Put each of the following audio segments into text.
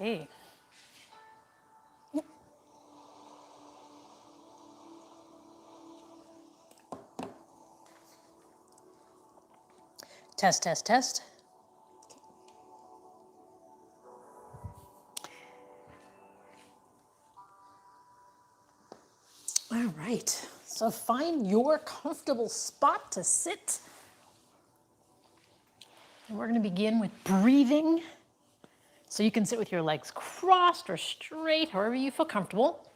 Okay. Test, test, test. All right, so find your comfortable spot to sit. And we're going to begin with breathing. So you can sit with your legs crossed or straight, however you feel comfortable.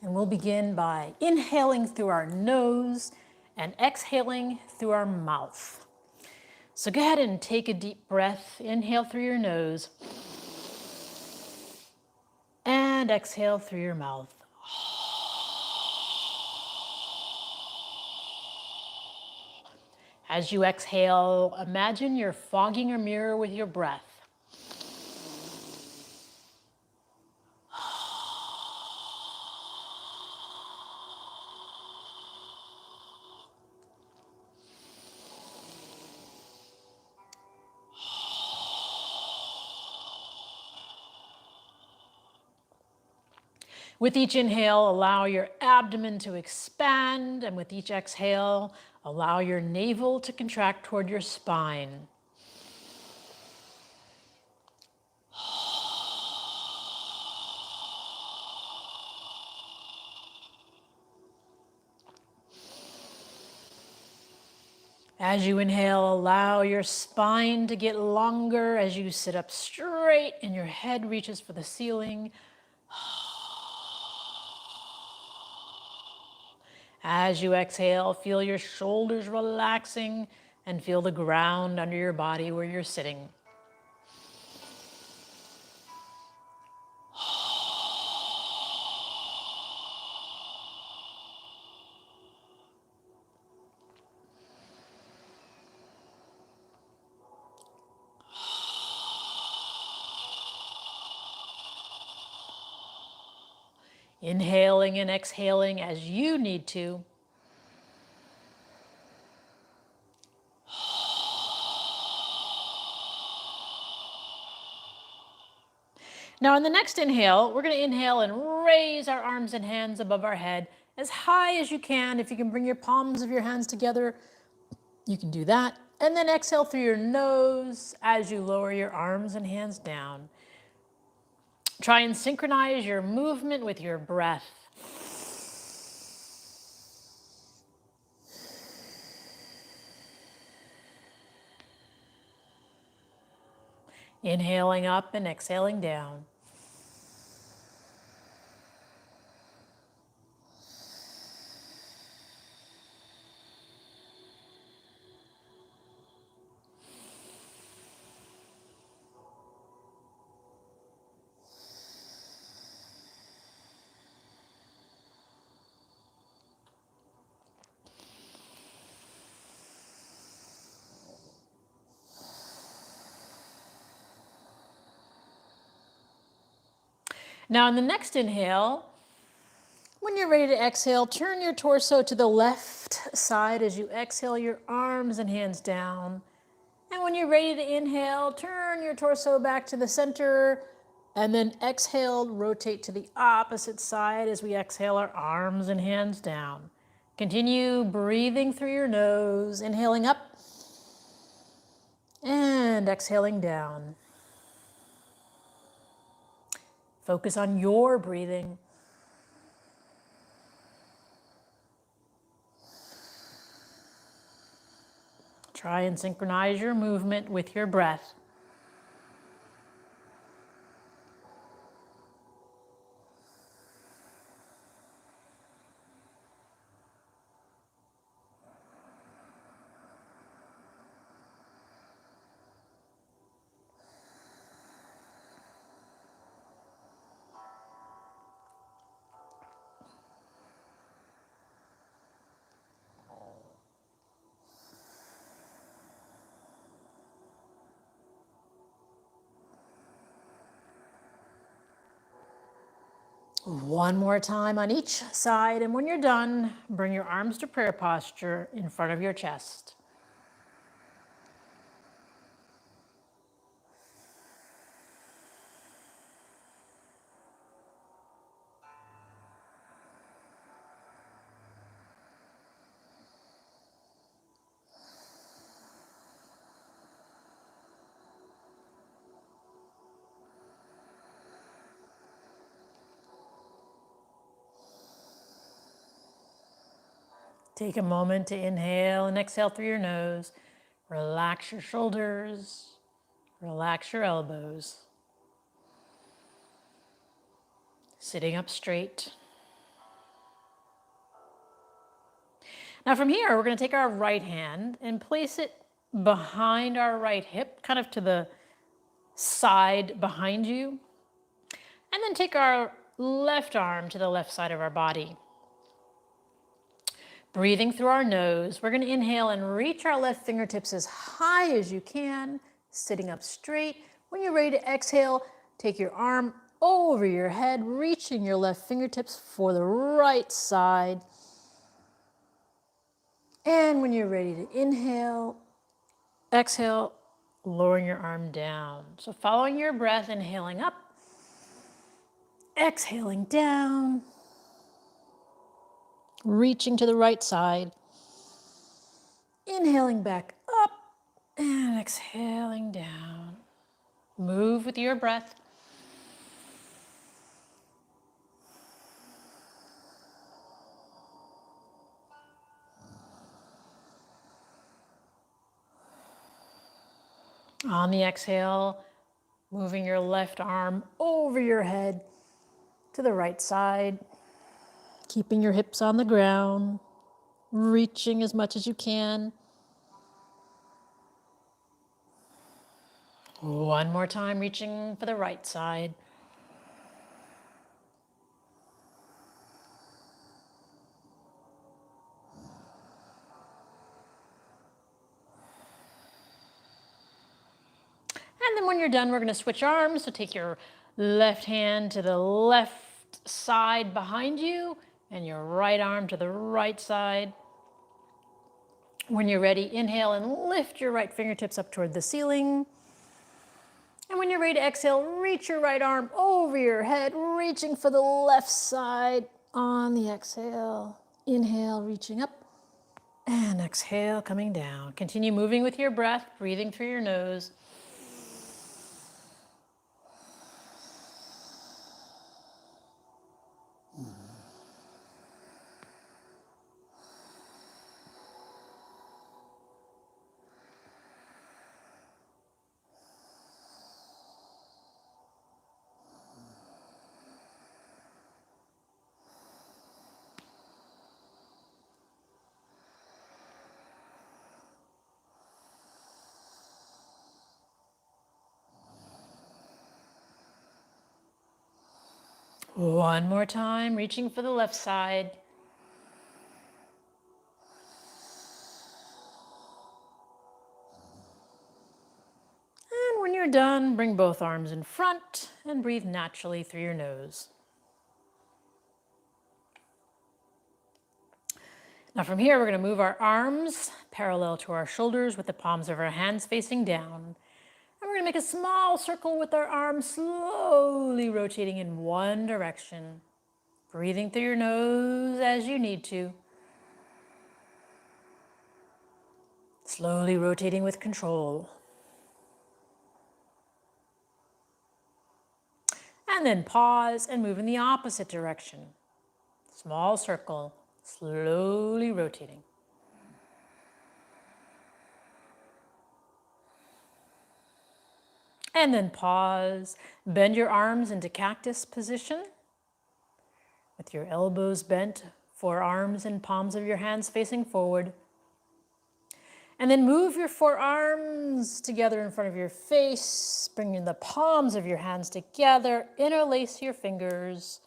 And we'll begin by inhaling through our nose and exhaling through our mouth. So go ahead and take a deep breath. Inhale through your nose and exhale through your mouth. As you exhale, imagine you're fogging a mirror with your breath. With each inhale, allow your abdomen to expand, and with each exhale, allow your navel to contract toward your spine. As you inhale, allow your spine to get longer as you sit up straight and your head reaches for the ceiling. As you exhale, feel your shoulders relaxing and feel the ground under your body where you're sitting. Inhaling and exhaling as you need to. Now, on the next inhale, we're going to inhale and raise our arms and hands above our head as high as you can. If you can bring your palms of your hands together, you can do that. And then exhale through your nose as you lower your arms and hands down. Try and synchronize your movement with your breath. Inhaling up and exhaling down. Now, on the next inhale, when you're ready to exhale, turn your torso to the left side as you exhale your arms and hands down. And when you're ready to inhale, turn your torso back to the center, and then exhale, rotate to the opposite side as we exhale our arms and hands down. Continue breathing through your nose, inhaling up and exhaling down. Focus on your breathing. Try and synchronize your movement with your breath. One more time on each side, and when you're done, bring your arms to prayer posture in front of your chest. Take a moment to inhale and exhale through your nose. Relax your shoulders, relax your elbows. Sitting up straight. Now from here, we're going to take our right hand and place it behind our right hip, kind of to the side behind you. And then take our left arm to the left side of our body. Breathing through our nose, we're going to inhale and reach our left fingertips as high as you can, sitting up straight. When you're ready to exhale, take your arm over your head, reaching your left fingertips for the right side. And when you're ready to inhale, exhale, lowering your arm down. So following your breath, inhaling up, exhaling down, reaching to the right side, inhaling back up, and exhaling down. Move with your breath. On the exhale, moving your left arm over your head to the right side, keeping your hips on the ground, reaching as much as you can. One more time, reaching for the right side. And then when you're done, we're going to switch arms. So take your left hand to the left side behind you and your right arm to the right side. When you're ready, inhale and lift your right fingertips up toward the ceiling. And when you're ready to exhale, reach your right arm over your head, reaching for the left side on the exhale. Inhale, reaching up, and exhale, coming down. Continue moving with your breath, breathing through your nose. One more time, reaching for the left side. And when you're done, bring both arms in front and breathe naturally through your nose. Now from here, we're going to move our arms parallel to our shoulders with the palms of our hands facing down. And we're going to make a small circle with our arms, slowly rotating in one direction. Breathing through your nose as you need to. Slowly rotating with control. And then pause and move in the opposite direction. Small circle, slowly rotating. And then pause. Bend your arms into cactus position with your elbows bent, forearms and palms of your hands facing forward. And then move your forearms together in front of your face, bringing the palms of your hands together, interlace your fingers,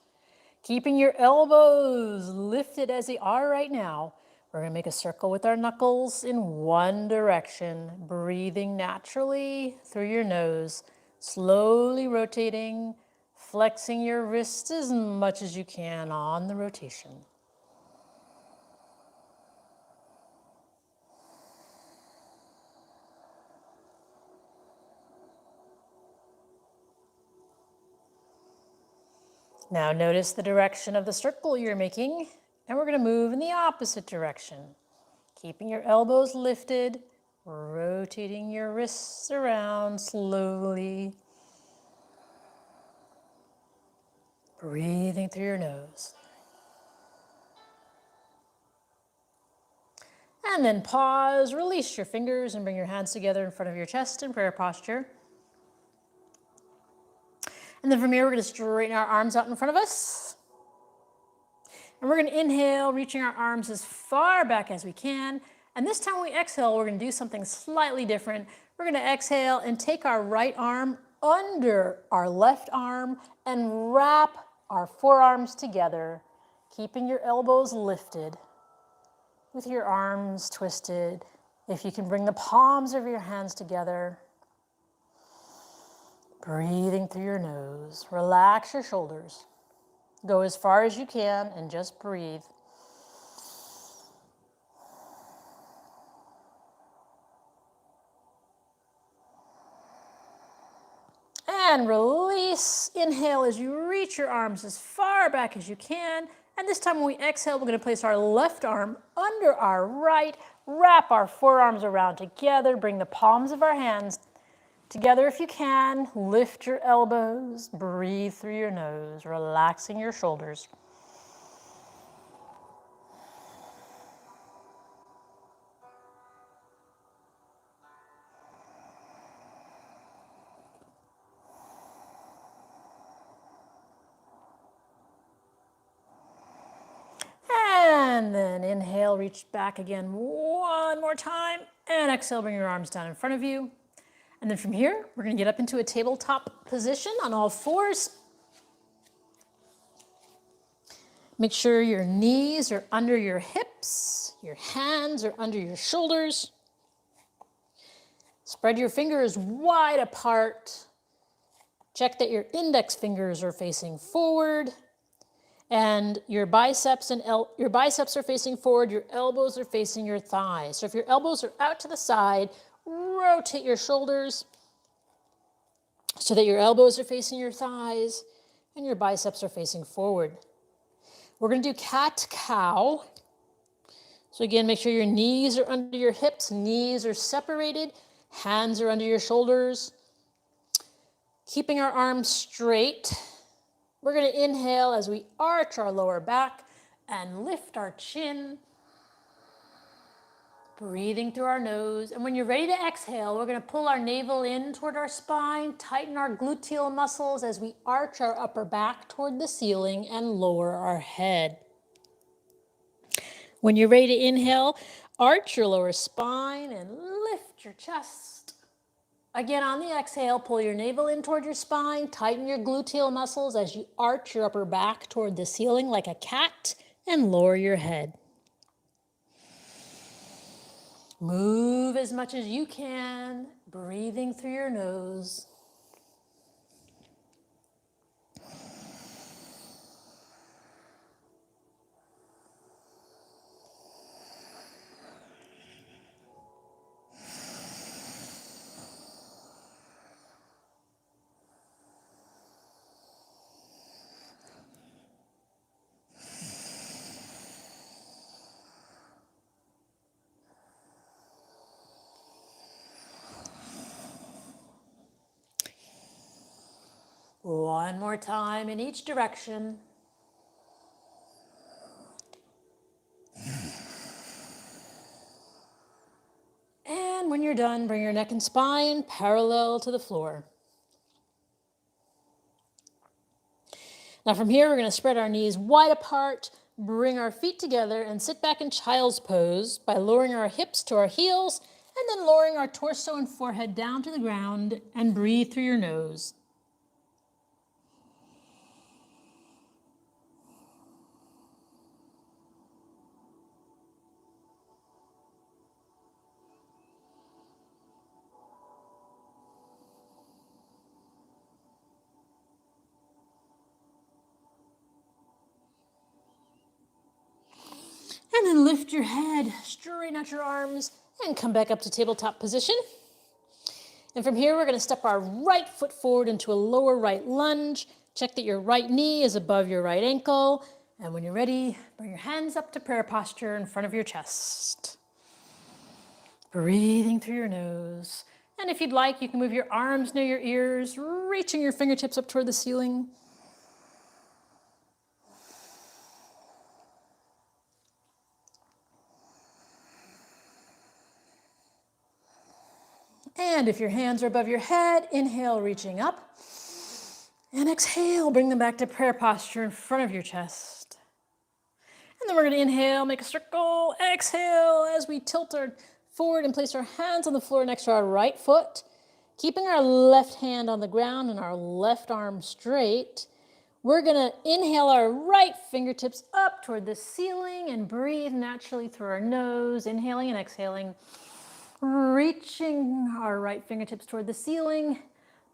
keeping your elbows lifted as they are right now. We're going to make a circle with our knuckles in one direction, breathing naturally through your nose, slowly rotating flexing your wrists as much as you can on the rotation. Now notice the direction of the circle you're making, and we're going to move in the opposite direction. Keeping your elbows lifted, rotating your wrists around slowly. Breathing through your nose. And then pause, release your fingers, and bring your hands together in front of your chest in prayer posture. And then from here, we're going to straighten our arms out in front of us. And we're going to inhale, reaching our arms as far back as we can. And this time when we exhale, we're going to do something slightly different. We're going to exhale and take our right arm under our left arm and wrap our forearms together, keeping your elbows lifted with your arms twisted. If you can bring the palms of your hands together, breathing through your nose. Relax your shoulders. Go as far as you can and just breathe. And release. Inhale as you reach your arms as far back as you can. And this time when we exhale, we're going to place our left arm under our right, wrap our forearms around together, bring the palms of our hands together if you can. Lift your elbows, breathe through your nose, relaxing your shoulders. And then inhale, reach back again one more time. And exhale, bring your arms down in front of you. And then from here, we're going to get up into a tabletop position on all fours. Make sure your knees are under your hips, your hands are under your shoulders. Spread your fingers wide apart. Check that your index fingers are facing forward. And your biceps are facing forward, your elbows are facing your thighs. So if your elbows are out to the side, rotate your shoulders so that your elbows are facing your thighs and your biceps are facing forward. We're going to do cat-cow. So again, make sure your knees are under your hips, knees are separated, hands are under your shoulders. Keeping our arms straight. We're going to inhale as we arch our lower back and lift our chin. Breathing through our nose. And when you're ready to exhale, we're going to pull our navel in toward our spine, tighten our gluteal muscles as we arch our upper back toward the ceiling and lower our head. When you're ready to inhale, arch your lower spine and lift your chest. Again, on the exhale, pull your navel in toward your spine, tighten your gluteal muscles as you arch your upper back toward the ceiling like a cat and lower your head. Move as much as you can, breathing through your nose. One more time in each direction. And when you're done, bring your neck and spine parallel to the floor. Now from here, we're going to spread our knees wide apart, bring our feet together, and sit back in child's pose by lowering our hips to our heels, and then lowering our torso and forehead down to the ground, and breathe through your nose. lift your head, straighten out your arms, and come back up to tabletop position. And from here, we're going to step our right foot forward into a lower right lunge. Check that your right knee is above your right ankle. And when you're ready, bring your hands up to prayer posture in front of your chest. Breathing through your nose. And if you'd like, you can move your arms near your ears, reaching your fingertips up toward the ceiling. And if your hands are above your head, inhale, reaching up. And exhale, bring them back to prayer posture in front of your chest. And then we're going to inhale, make a circle, exhale as we tilt our forward and place our hands on the floor next to our right foot, keeping our left hand on the ground and our left arm straight. We're going to inhale our right fingertips up toward the ceiling and breathe naturally through our nose, inhaling and exhaling. Reaching our right fingertips toward the ceiling,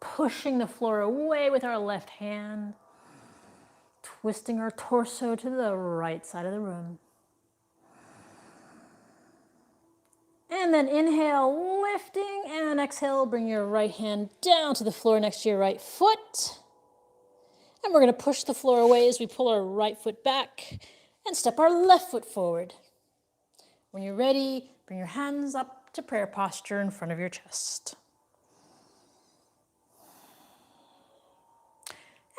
pushing the floor away with our left hand, twisting our torso to the right side of the room. And then inhale, lifting, and exhale, bring your right hand down to the floor next to your right foot. And we're going to push the floor away as we pull our right foot back and step our left foot forward. When you're ready, bring your hands up to prayer posture in front of your chest.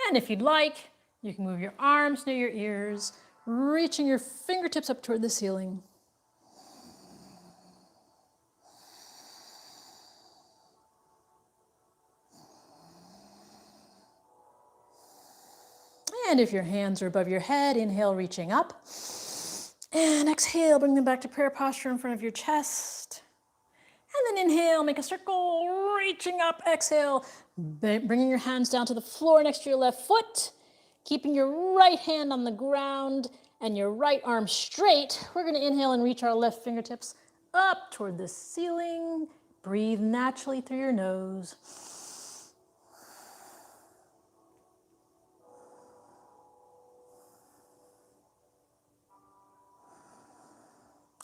And if you'd like, you can move your arms near your ears, reaching your fingertips up toward the ceiling. And if your hands are above your head, inhale, reaching up. And exhale, bring them back to prayer posture in front of your chest. And then inhale, make a circle, reaching up, exhale, bringing your hands down to the floor next to your left foot, keeping your right hand on the ground and your right arm straight. We're going to inhale and reach our left fingertips up toward the ceiling. Breathe naturally through your nose.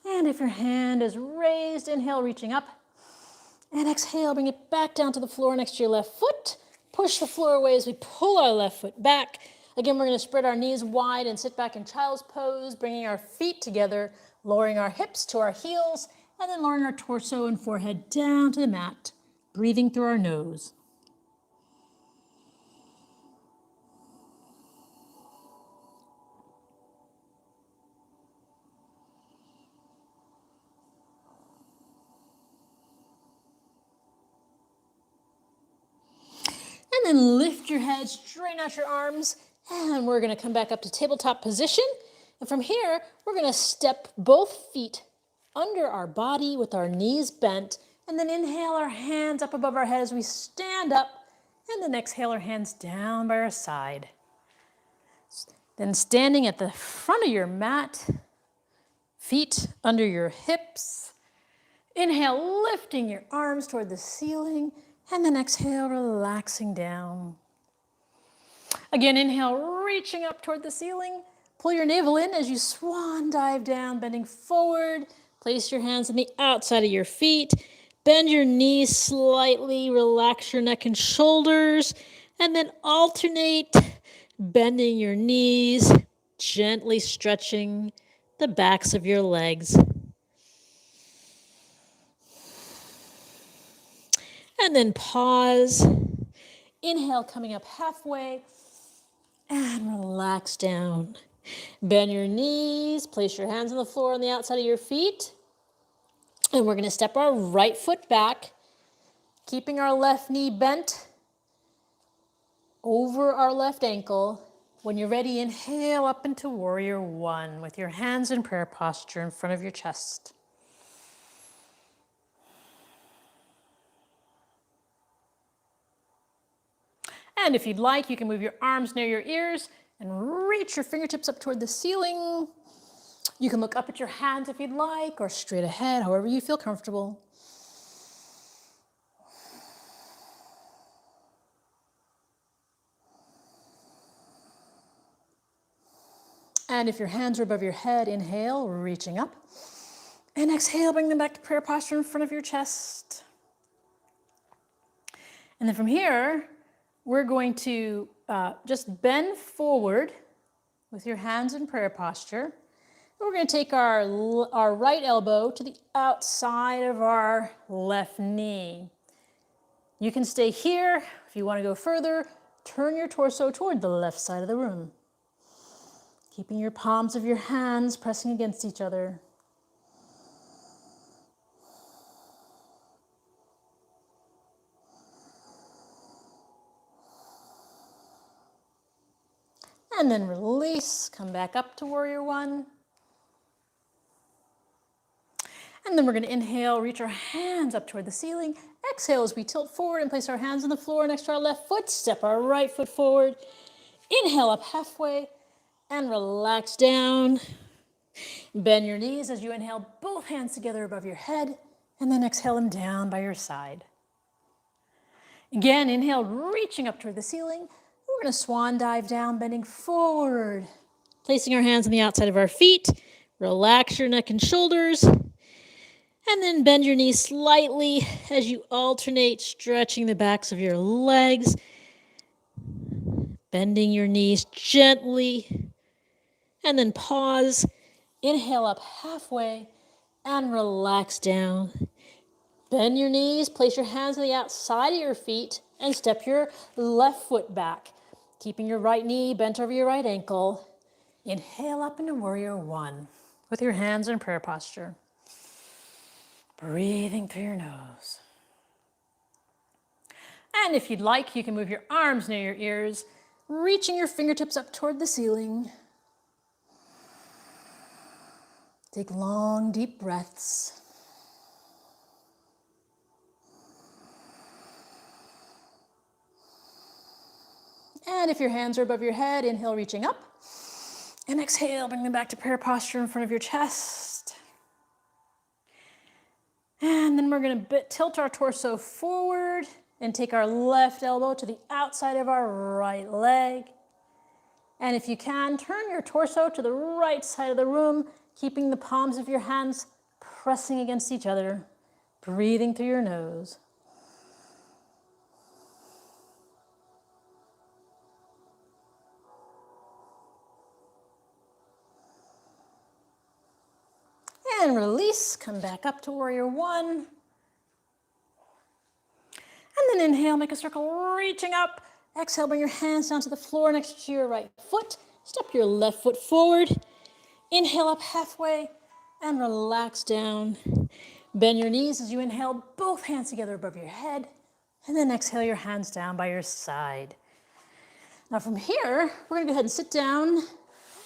And if your hand is raised, inhale, reaching up. And exhale, bring it back down to the floor next to your left foot. Push the floor away as we pull our left foot back. Again, we're going to spread our knees wide and sit back in child's pose, bringing our feet together, lowering our hips to our heels, and then lowering our torso and forehead down to the mat, breathing through our nose. And then lift your head, straighten out your arms, and we're going to come back up to tabletop position. And from here, we're going to step both feet under our body with our knees bent, and then inhale our hands up above our head as we stand up, and then exhale our hands down by our side. Then standing at the front of your mat, feet under your hips. Inhale, lifting your arms toward the ceiling, and then exhale, relaxing down. Again, inhale, reaching up toward the ceiling. Pull your navel in as you swan dive down, bending forward. Place your hands on the outside of your feet. Bend your knees slightly, relax your neck and shoulders, and then alternate bending your knees, gently stretching the backs of your legs. And then pause. Inhale, coming up halfway, and relax down. Bend your knees, place your hands on the floor on the outside of your feet. And we're going to step our right foot back, keeping our left knee bent over our left ankle. When you're ready, inhale up into Warrior One with your hands in prayer posture in front of your chest. And if you'd like, you can move your arms near your ears and reach your fingertips up toward the ceiling. You can look up at your hands if you'd like, or straight ahead, however you feel comfortable. And if your hands are above your head, inhale, reaching up. And exhale, bring them back to prayer posture in front of your chest. And then from here, we're going to just bend forward with your hands in prayer posture. And we're going to take our right elbow to the outside of our left knee. You can stay here. If you want to go further, turn your torso toward the left side of the room, keeping your palms of your hands pressing against each other. And then release, come back up to warrior one. And then we're going to inhale, reach our hands up toward the ceiling. Exhale as we tilt forward and place our hands on the floor next to our left foot. Step our right foot forward. Inhale up halfway and relax down. Bend your knees as you inhale, both hands together above your head, and then exhale them down by your side. Again, inhale, reaching up toward the ceiling. We're going to swan dive down, bending forward, placing our hands on the outside of our feet. Relax your neck and shoulders. And then bend your knees slightly as you alternate stretching the backs of your legs. Bending your knees gently. And then pause. Inhale up halfway and relax down. Bend your knees, place your hands on the outside of your feet, and step your left foot back, keeping your right knee bent over your right ankle. Inhale up into warrior one with your hands in prayer posture. Breathing through your nose. And if you'd like, you can move your arms near your ears, reaching your fingertips up toward the ceiling. Take long, deep breaths. And if your hands are above your head, inhale, reaching up. And exhale, bring them back to prayer posture in front of your chest. And then we're going to tilt our torso forward and take our left elbow to the outside of our right leg. And if you can, turn your torso to the right side of the room, keeping the palms of your hands pressing against each other, breathing through your nose. And release, come back up to warrior one. And then inhale, make a circle, reaching up. Exhale, bring your hands down to the floor next to your right foot. Step your left foot forward. Inhale up halfway and relax down. Bend your knees as you inhale, both hands together above your head. And then exhale your hands down by your side. Now from here, we're going to go ahead and sit down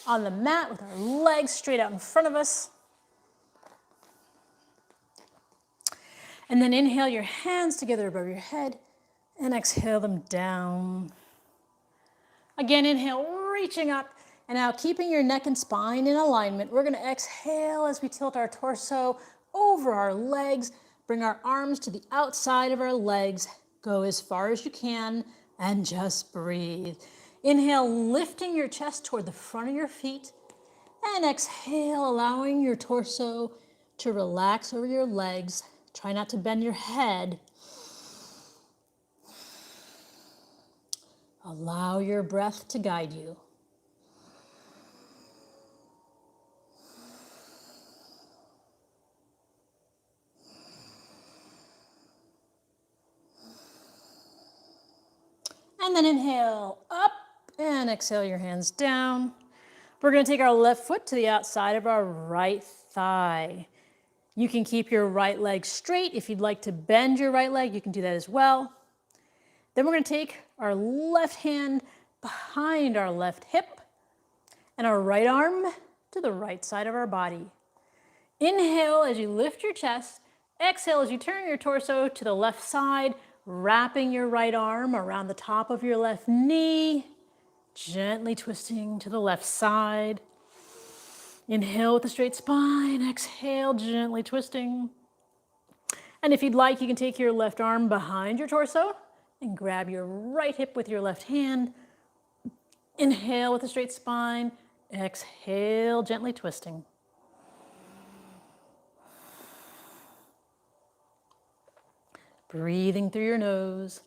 on the mat with our legs straight out in front of us. And then inhale your hands together above your head and exhale them down. Again, inhale, reaching up. And now keeping your neck and spine in alignment, we're going to exhale as we tilt our torso over our legs. Bring our arms to the outside of our legs. Go as far as you can and just breathe. Inhale, lifting your chest toward the front of your feet. And exhale, allowing your torso to relax over your legs. Try not to bend your head. Allow your breath to guide you. And then inhale up and exhale your hands down. We're going to take our left foot to the outside of our right thigh. You can keep your right leg straight. If you'd like to bend your right leg, you can do that as well. Then we're going to take our left hand behind our left hip and our right arm to the right side of our body. Inhale as you lift your chest. Exhale as you turn your torso to the left side, wrapping your right arm around the top of your left knee, gently twisting to the left side. Inhale with a straight spine, exhale, gently twisting. And if you'd like, you can take your left arm behind your torso and grab your right hip with your left hand. Inhale with a straight spine, Exhale, gently twisting. Breathing through your nose.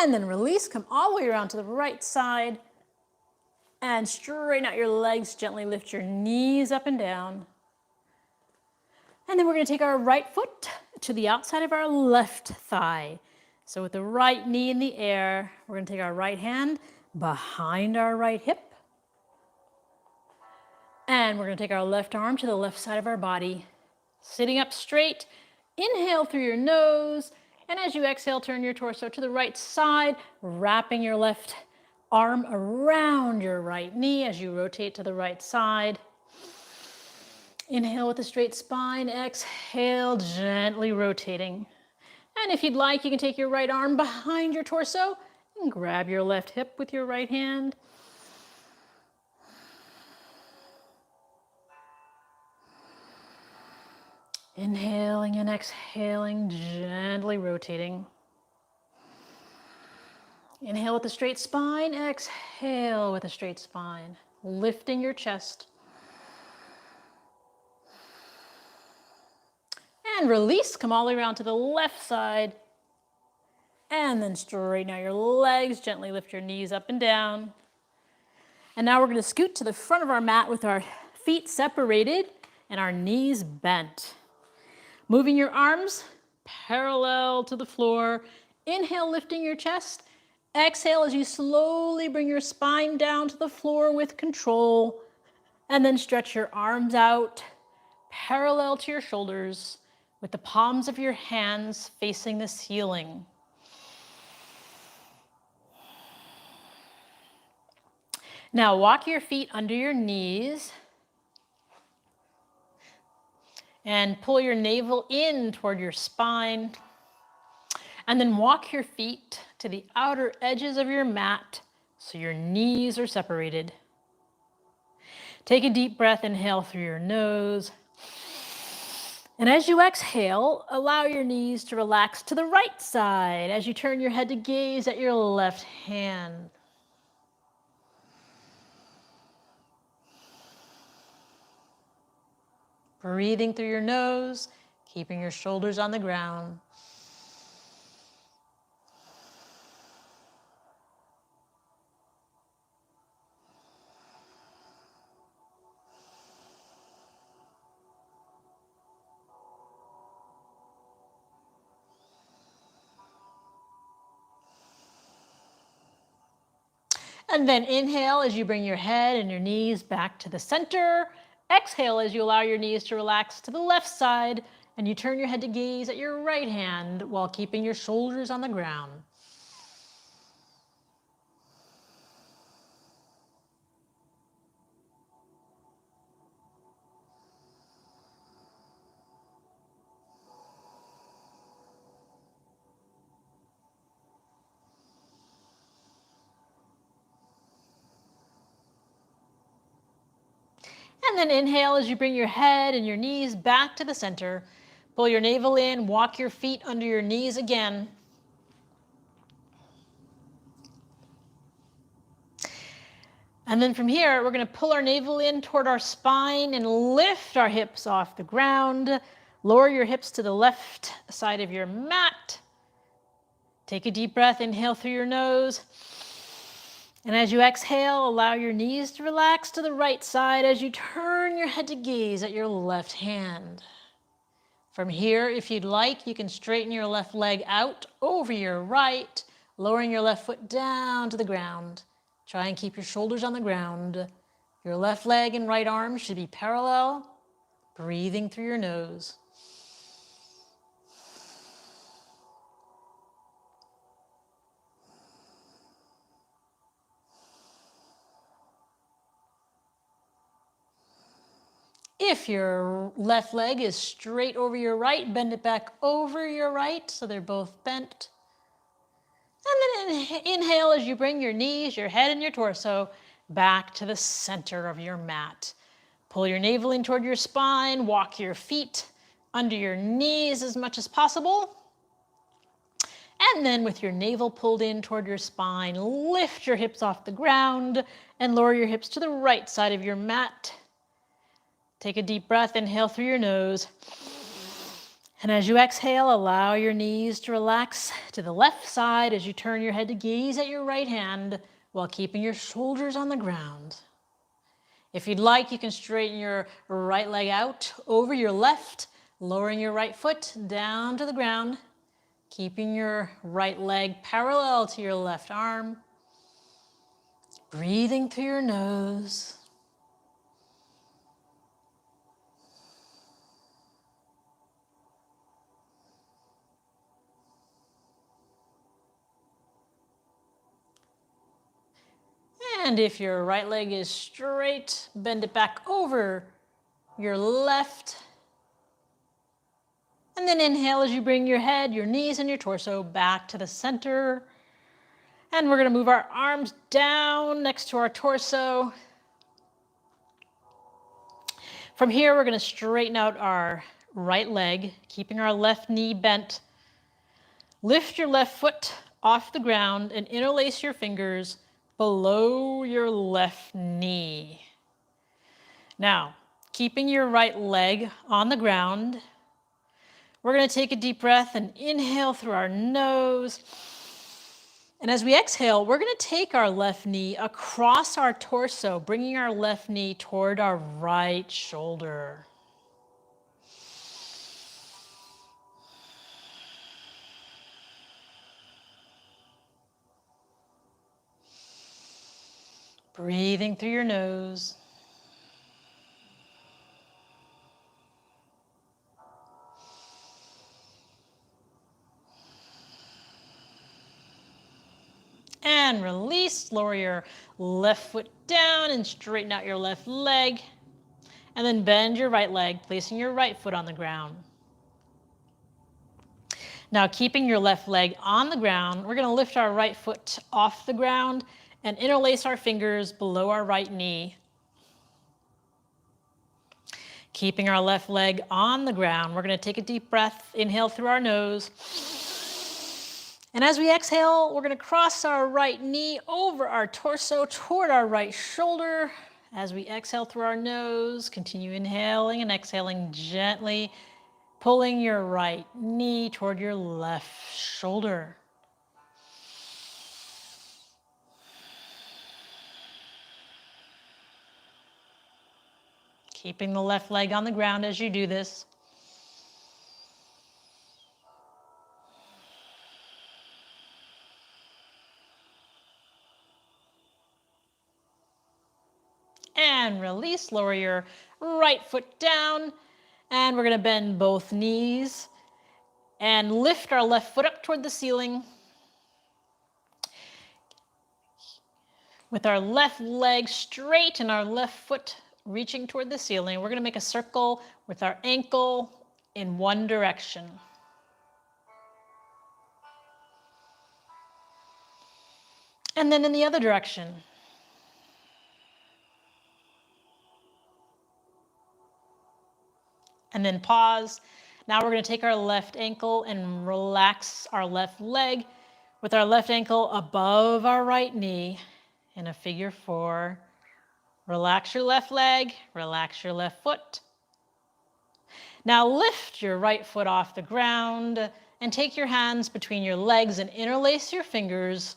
And then release, come all the way around to the right side and straighten out your legs. Gently lift your knees up and down. And then we're going to take our right foot to the outside of our left thigh. So with the right knee in the air, we're going to take our right hand behind our right hip. And we're going to take our left arm to the left side of our body. Sitting up straight, inhale through your nose. And as you exhale, turn your torso to the right side, wrapping your left arm around your right knee as you rotate to the right side. Inhale with a straight spine, exhale, gently rotating. And if you'd like, you can take your right arm behind your torso and grab your left hip with your right hand. Inhaling and exhaling, gently rotating. Inhale with a straight spine, exhale with a straight spine, lifting your chest. And release, come all the way around to the left side. And then straighten out your legs, gently lift your knees up and down. And now we're going to scoot to the front of our mat with our feet separated and our knees bent. Moving your arms parallel to the floor. Inhale, lifting your chest. Exhale as you slowly bring your spine down to the floor with control. And then stretch your arms out parallel to your shoulders with the palms of your hands facing the ceiling. Now walk your feet under your knees and pull your navel in toward your spine. And then walk your feet to the outer edges of your mat so your knees are separated. Take a deep breath, inhale through your nose. And as you exhale, allow your knees to relax to the right side as you turn your head to gaze at your left hand. Breathing through your nose, keeping your shoulders on the ground. And then inhale as you bring your head and your knees back to the center. Exhale as you allow your knees to relax to the left side and you turn your head to gaze at your right hand while keeping your shoulders on the ground. And then inhale as you bring your head and your knees back to the center. Pull your navel in, walk your feet under your knees again. And then from here, we're going to pull our navel in toward our spine and lift our hips off the ground. Lower your hips to the left side of your mat. Take a deep breath, inhale through your nose. And as you exhale, allow your knees to relax to the right side as you turn your head to gaze at your left hand. From here, if you'd like, you can straighten your left leg out over your right, lowering your left foot down to the ground. Try and keep your shoulders on the ground. Your left leg and right arm should be parallel. Breathing through your nose. If your left leg is straight over your right, bend it back over your right so they're both bent. And then inhale as you bring your knees, your head, and your torso back to the center of your mat. Pull your navel in toward your spine, walk your feet under your knees as much as possible. And then with your navel pulled in toward your spine, lift your hips off the ground and lower your hips to the right side of your mat. Take a deep breath, inhale through your nose. And as you exhale, allow your knees to relax to the left side as you turn your head to gaze at your right hand while keeping your shoulders on the ground. If you'd like, you can straighten your right leg out over your left, lowering your right foot down to the ground, keeping your right leg parallel to your left arm. Breathing through your nose. And if your right leg is straight, bend it back over your left. And then inhale as you bring your head, your knees, and your torso back to the center. And we're going to move our arms down next to our torso. From here, we're going to straighten out our right leg, keeping our left knee bent. Lift your left foot off the ground and interlace your fingers below your left knee. Now, keeping your right leg on the ground, we're going to take a deep breath and inhale through our nose. And as we exhale, we're going to take our left knee across our torso, bringing our left knee toward our right shoulder. Breathing through your nose. And release, lower your left foot down and straighten out your left leg. And then bend your right leg, placing your right foot on the ground. Now, keeping your left leg on the ground, we're going to lift our right foot off the ground and interlace our fingers below our right knee. Keeping our left leg on the ground, we're going to take a deep breath, inhale through our nose. And as we exhale, we're going to cross our right knee over our torso toward our right shoulder. As we exhale through our nose, continue inhaling and exhaling gently, pulling your right knee toward your left shoulder. Keeping the left leg on the ground as you do this. And release, lower your right foot down. And we're going to bend both knees and lift our left foot up toward the ceiling. With our left leg straight and our left foot reaching toward the ceiling, we're going to make a circle with our ankle in one direction. And then in the other direction. And then pause. Now we're going to take our left ankle and relax our left leg with our left ankle above our right knee in a figure 4. Relax your left leg, relax your left foot. Now lift your right foot off the ground and take your hands between your legs and interlace your fingers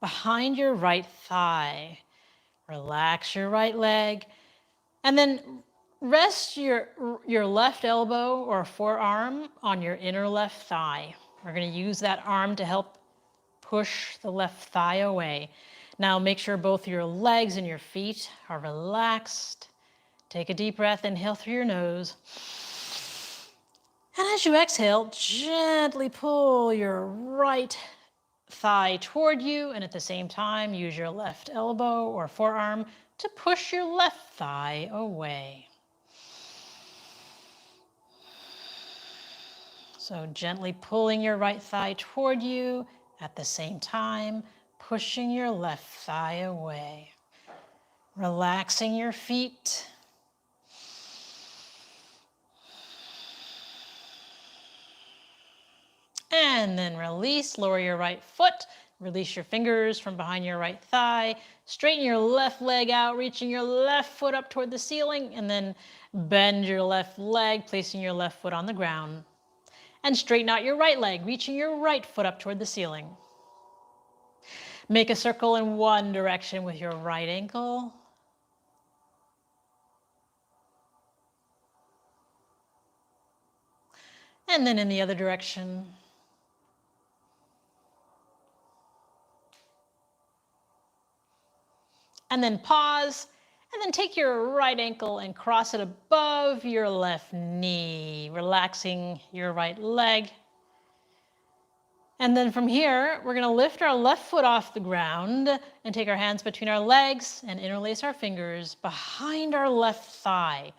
behind your right thigh. Relax your right leg and then rest your left elbow or forearm on your inner left thigh. We're going to use that arm to help push the left thigh away. Now make sure both your legs and your feet are relaxed. Take a deep breath, inhale through your nose. And as you exhale, gently pull your right thigh toward you, and at the same time, use your left elbow or forearm to push your left thigh away. So gently pulling your right thigh toward you, at the same time, pushing your left thigh away. Relaxing your feet. And then release, lower your right foot. Release your fingers from behind your right thigh. Straighten your left leg out, reaching your left foot up toward the ceiling, and then bend your left leg, placing your left foot on the ground. And straighten out your right leg, reaching your right foot up toward the ceiling. Make a circle in one direction with your right ankle. And then in the other direction. And then pause, and then take your right ankle and cross it above your left knee, relaxing your right leg. And then from here, we're going to lift our left foot off the ground and take our hands between our legs and interlace our fingers behind our left thigh.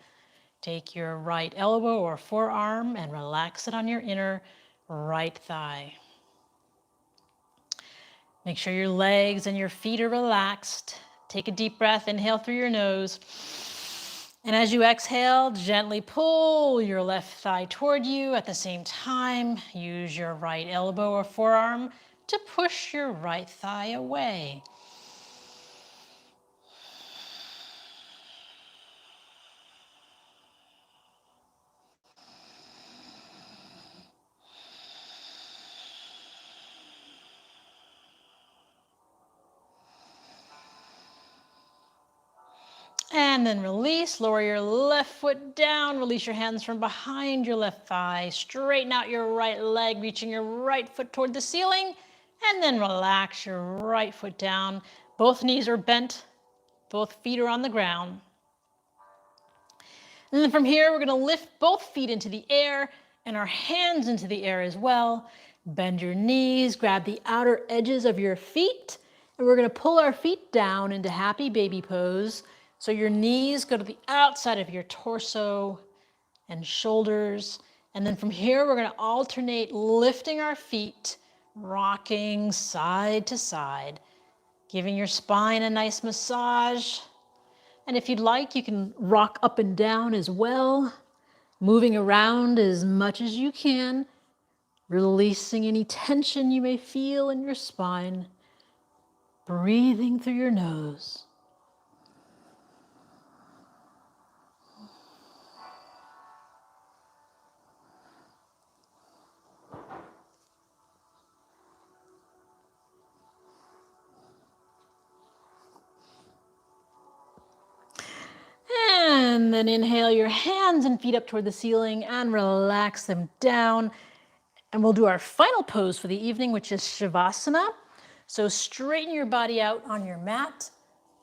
Take your right elbow or forearm and relax it on your inner right thigh. Make sure your legs and your feet are relaxed. Take a deep breath, inhale through your nose. And as you exhale, gently pull your left thigh toward you. At the same time, use your right elbow or forearm to push your right thigh away. And then release, lower your left foot down, release your hands from behind your left thigh, straighten out your right leg, reaching your right foot toward the ceiling, and then relax your right foot down. Both knees are bent, both feet are on the ground. And then from here, we're gonna lift both feet into the air and our hands into the air as well. Bend your knees, grab the outer edges of your feet, and we're gonna pull our feet down into happy baby pose. So your knees go to the outside of your torso and shoulders. And then from here, we're gonna alternate lifting our feet, rocking side to side, giving your spine a nice massage. And if you'd like, you can rock up and down as well, moving around as much as you can, releasing any tension you may feel in your spine, breathing through your nose. And then inhale your hands and feet up toward the ceiling and relax them down. And we'll do our final pose for the evening, which is Shavasana. So straighten your body out on your mat,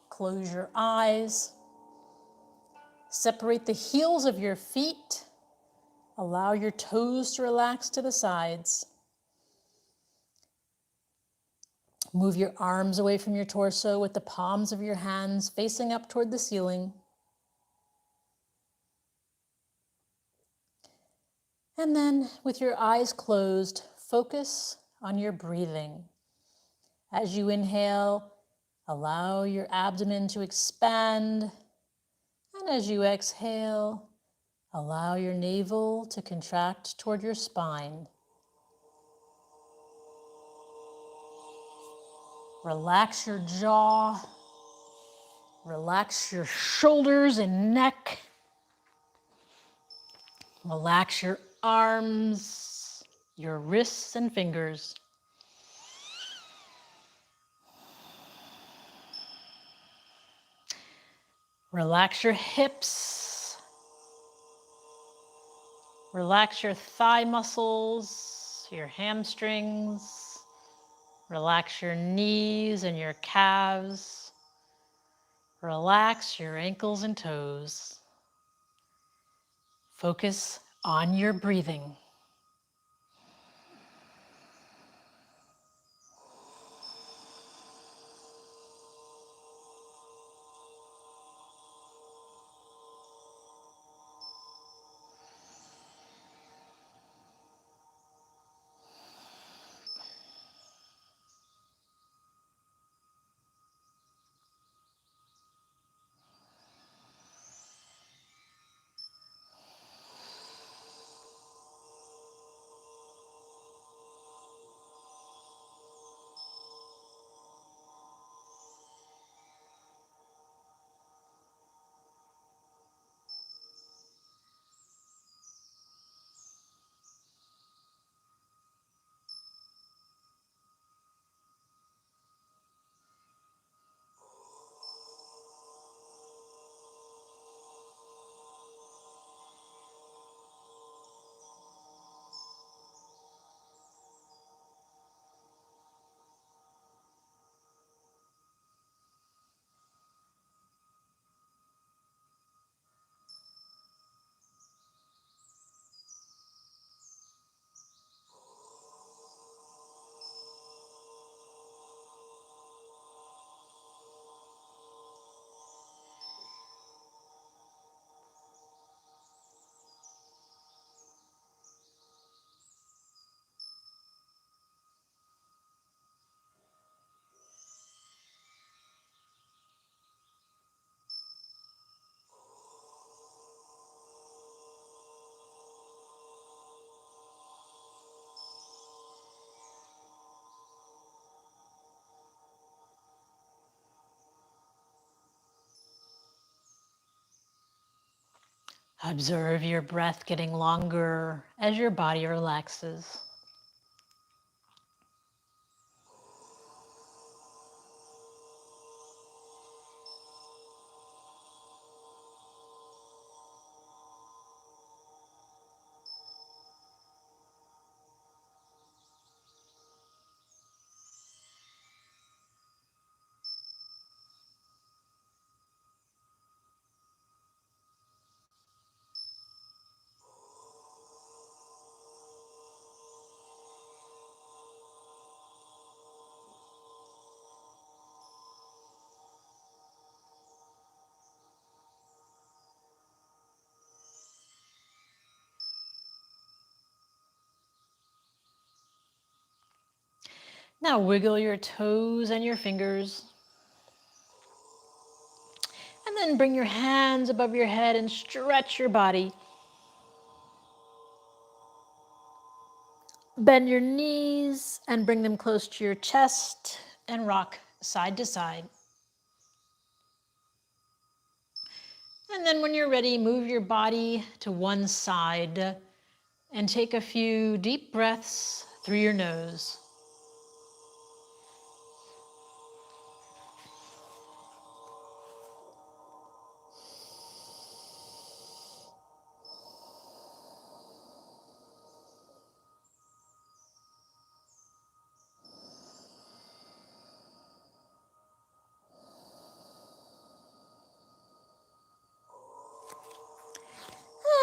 close your eyes, separate the heels of your feet, allow your toes to relax to the sides. Move your arms away from your torso with the palms of your hands facing up toward the ceiling. And then with your eyes closed, focus on your breathing. As you inhale, allow your abdomen to expand. And as you exhale, allow your navel to contract toward your spine. Relax your jaw. Relax your shoulders and neck. Relax your arms, your wrists and fingers. Relax your hips. Relax your thigh muscles, your hamstrings. Relax your knees and your calves. Relax your ankles and toes. Focus on your breathing. Observe your breath getting longer as your body relaxes. Now wiggle your toes and your fingers. And then bring your hands above your head and stretch your body. Bend your knees and bring them close to your chest and rock side to side. And then when you're ready, move your body to one side and take a few deep breaths through your nose.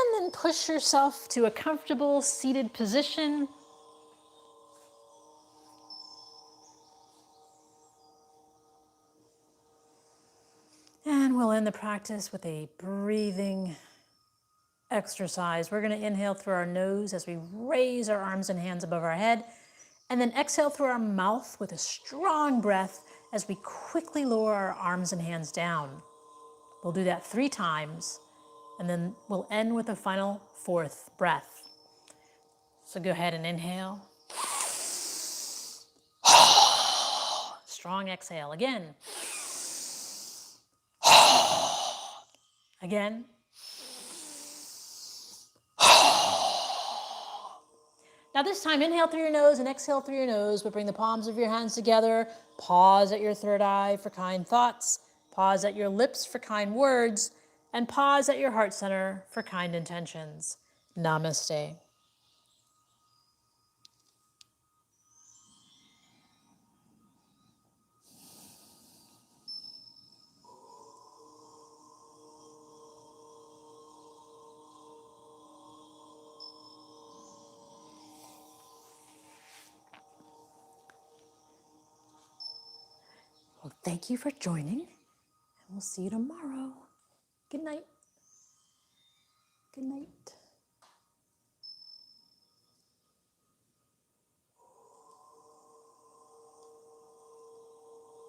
And then push yourself to a comfortable seated position. And we'll end the practice with a breathing exercise. We're going to inhale through our nose as we raise our arms and hands above our head, and then exhale through our mouth with a strong breath as we quickly lower our arms and hands down. We'll do that 3 times, and then we'll end with a final 4th breath. So go ahead and inhale. Strong exhale. Again. Again. Now this time, inhale through your nose and exhale through your nose, but bring the palms of your hands together. Pause at your third eye for kind thoughts. Pause at your lips for kind words. And pause at your heart center for kind intentions. Namaste. Well, thank you for joining, and we'll see you tomorrow. Good night. Good night.